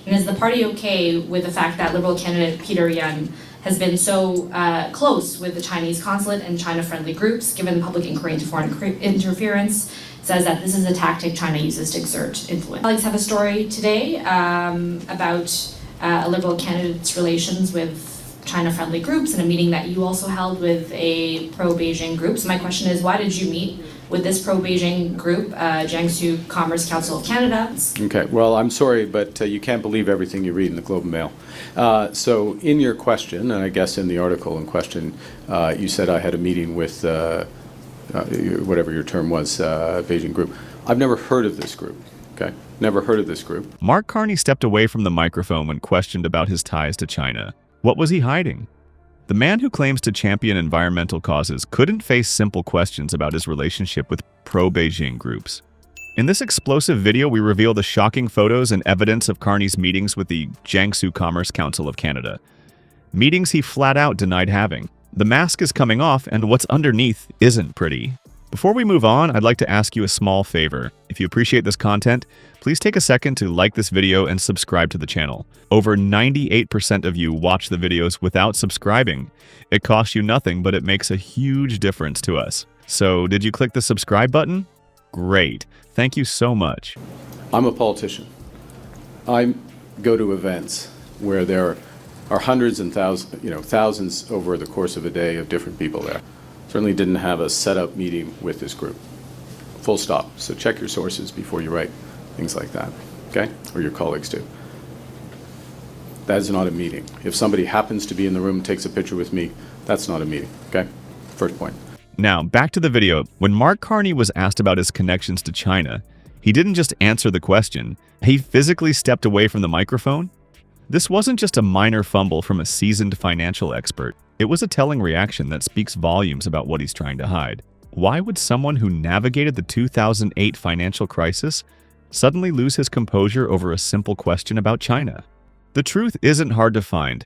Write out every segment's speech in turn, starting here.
And is the party okay with the fact that Liberal candidate Peter Yan has been so close with the Chinese consulate and China-friendly groups, given public inquiry into foreign interference, says that this is a tactic China uses to exert influence. Colleagues have a story today about a Liberal candidate's relations with China-friendly groups and a meeting that you also held with a pro-Beijing group. So my question is, why did you meet with this pro-Beijing group, Jiangsu Commerce Council of Canada? Okay, well, I'm sorry, but you can't believe everything you read in the Globe and Mail. So in your question, and I guess in the article in question, you said I had a meeting with whatever your term was, Beijing group. I've never heard of this group, okay? Never heard of this group. Mark Carney stepped away from the microphone when questioned about his ties to China. What was he hiding? The man who claims to champion environmental causes couldn't face simple questions about his relationship with pro-Beijing groups. In this explosive video, we reveal the shocking photos and evidence of Carney's meetings with the Jiangsu Commerce Council of Canada. Meetings he flat out denied having. The mask is coming off, and what's underneath isn't pretty. Before we move on, I'd like to ask you a small favor. If you appreciate this content, please take a second to like this video and subscribe to the channel. Over 98% of you watch the videos without subscribing. It costs you nothing, but it makes a huge difference to us. So, did you click the subscribe button? Great. Thank you so much. I'm a politician. I go to events where there are hundreds and thousands over the course of a day of different people there. Certainly didn't have a set-up meeting with this group. Full stop. So check your sources before you write things like that, okay? Or your colleagues do. That is not a meeting. If somebody happens to be in the room and takes a picture with me, that's not a meeting, okay? First point. Now, back to the video. When Mark Carney was asked about his connections to China, he didn't just answer the question. He physically stepped away from the microphone. This wasn't just a minor fumble from a seasoned financial expert. It was a telling reaction that speaks volumes about what he's trying to hide. Why would someone who navigated the 2008 financial crisis suddenly lose his composure over a simple question about China? The truth isn't hard to find.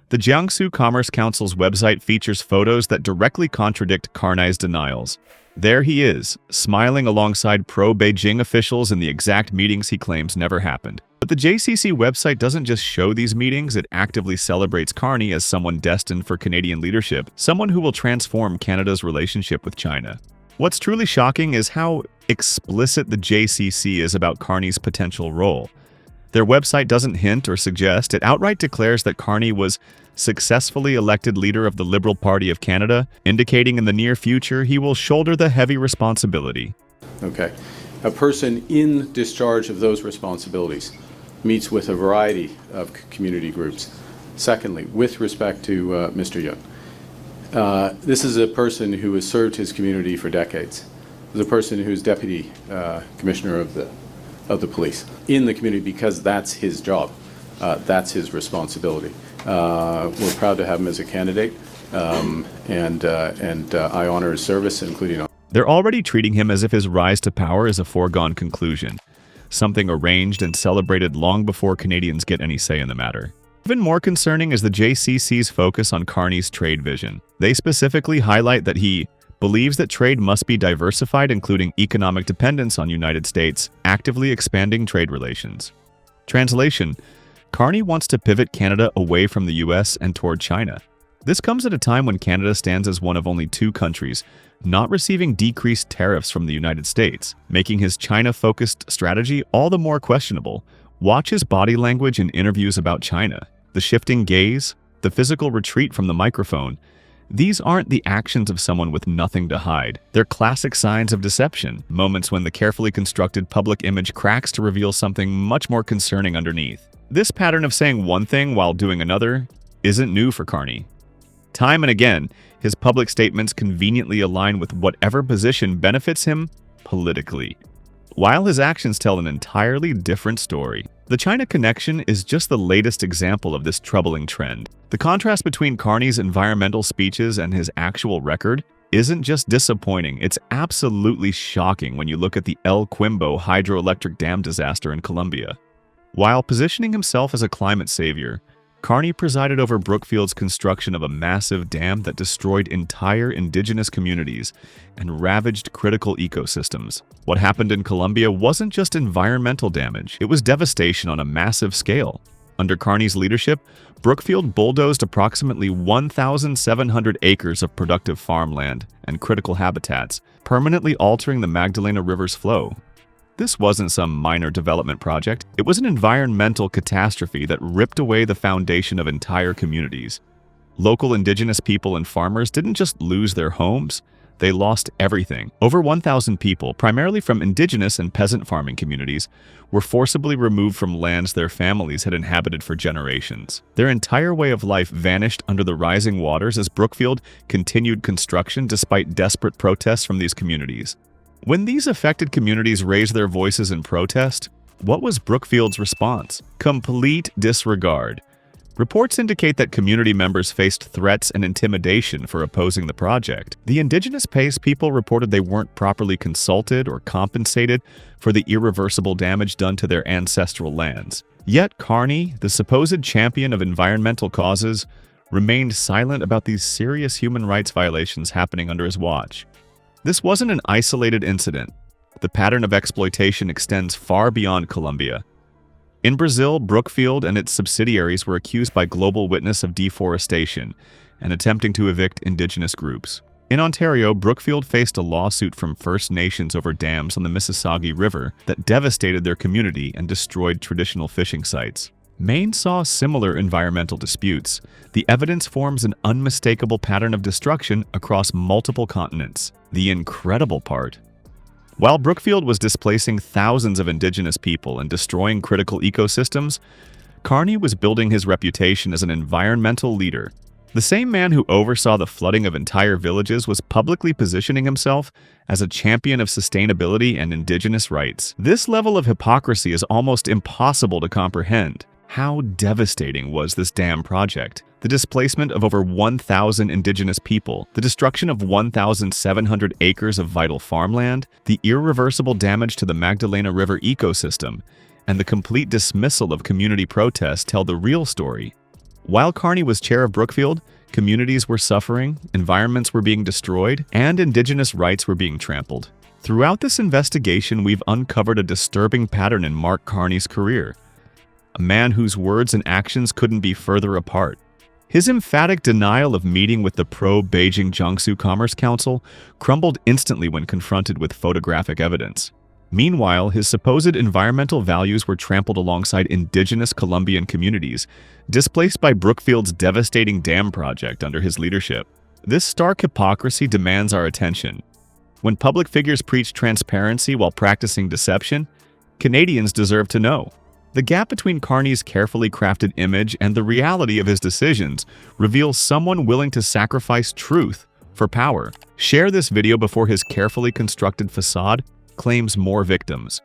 The Jiangsu Commerce Council's website features photos that directly contradict Carney's denials. There he is, smiling alongside pro-Beijing officials in the exact meetings he claims never happened. But the JCC website doesn't just show these meetings, it actively celebrates Carney as someone destined for Canadian leadership, someone who will transform Canada's relationship with China. What's truly shocking is how explicit the JCC is about Carney's potential role. Their website doesn't hint or suggest, it outright declares that Carney was successfully elected leader of the Liberal Party of Canada, indicating in the near future he will shoulder the heavy responsibility. Okay. A person in discharge of those responsibilities meets with a variety of community groups. Secondly, with respect to Mr. Young, this is a person who has served his community for decades. This is a person who's deputy commissioner of the police in the community because that's his job. That's his responsibility. We're proud to have him as a candidate, and I honor his service, including. They're already treating him as if his rise to power is a foregone conclusion, something arranged and celebrated long before Canadians get any say in the matter. Even more concerning is the JCC's focus on Carney's trade vision. They specifically highlight that he believes that trade must be diversified, including economic dependence on United States, actively expanding trade relations. Translation: Carney wants to pivot Canada away from the US and toward China. This comes at a time when Canada stands as one of only 2 countries not receiving decreased tariffs from the United States, making his China-focused strategy all the more questionable. Watch his body language in interviews about China. The shifting gaze, the physical retreat from the microphone. These aren't the actions of someone with nothing to hide. They're classic signs of deception, moments when the carefully constructed public image cracks to reveal something much more concerning underneath. This pattern of saying one thing while doing another isn't new for Carney. Time and again, his public statements conveniently align with whatever position benefits him politically, while his actions tell an entirely different story. The China connection is just the latest example of this troubling trend. The contrast between Carney's environmental speeches and his actual record isn't just disappointing, it's absolutely shocking when you look at the El Quimbo hydroelectric dam disaster in Colombia. While positioning himself as a climate savior, Carney presided over Brookfield's construction of a massive dam that destroyed entire indigenous communities and ravaged critical ecosystems. What happened in Colombia wasn't just environmental damage, it was devastation on a massive scale. Under Carney's leadership, Brookfield bulldozed approximately 1,700 acres of productive farmland and critical habitats, permanently altering the Magdalena River's flow. This wasn't some minor development project, it was an environmental catastrophe that ripped away the foundation of entire communities. Local indigenous people and farmers didn't just lose their homes, they lost everything. Over 1,000 people, primarily from indigenous and peasant farming communities, were forcibly removed from lands their families had inhabited for generations. Their entire way of life vanished under the rising waters as Brookfield continued construction despite desperate protests from these communities. When these affected communities raised their voices in protest, what was Brookfield's response? Complete disregard. Reports indicate that community members faced threats and intimidation for opposing the project. The indigenous people reported they weren't properly consulted or compensated for the irreversible damage done to their ancestral lands. Yet Carney, the supposed champion of environmental causes, remained silent about these serious human rights violations happening under his watch. This wasn't an isolated incident. The pattern of exploitation extends far beyond Colombia. In Brazil, Brookfield and its subsidiaries were accused by Global Witness of deforestation and attempting to evict indigenous groups. In Ontario, Brookfield faced a lawsuit from First Nations over dams on the Mississauga River that devastated their community and destroyed traditional fishing sites. Maine saw similar environmental disputes. The evidence forms an unmistakable pattern of destruction across multiple continents. The incredible part: while Brookfield was displacing thousands of indigenous people and destroying critical ecosystems, Carney was building his reputation as an environmental leader. The same man who oversaw the flooding of entire villages was publicly positioning himself as a champion of sustainability and indigenous rights. This level of hypocrisy is almost impossible to comprehend. How devastating was this dam project? The displacement of over 1,000 indigenous people, the destruction of 1,700 acres of vital farmland, the irreversible damage to the Magdalena River ecosystem, and the complete dismissal of community protests tell the real story. While Carney was chair of Brookfield, communities were suffering, environments were being destroyed, and indigenous rights were being trampled. Throughout this investigation, we've uncovered a disturbing pattern in Mark Carney's career. A man whose words and actions couldn't be further apart. His emphatic denial of meeting with the Pro-Beijing Jiangsu Commerce Council crumbled instantly when confronted with photographic evidence. Meanwhile, his supposed environmental values were trampled alongside indigenous Colombian communities, displaced by Brookfield's devastating dam project under his leadership. This stark hypocrisy demands our attention. When public figures preach transparency while practicing deception, Canadians deserve to know. The gap between Carney's carefully crafted image and the reality of his decisions reveals someone willing to sacrifice truth for power. Share this video before his carefully constructed facade claims more victims.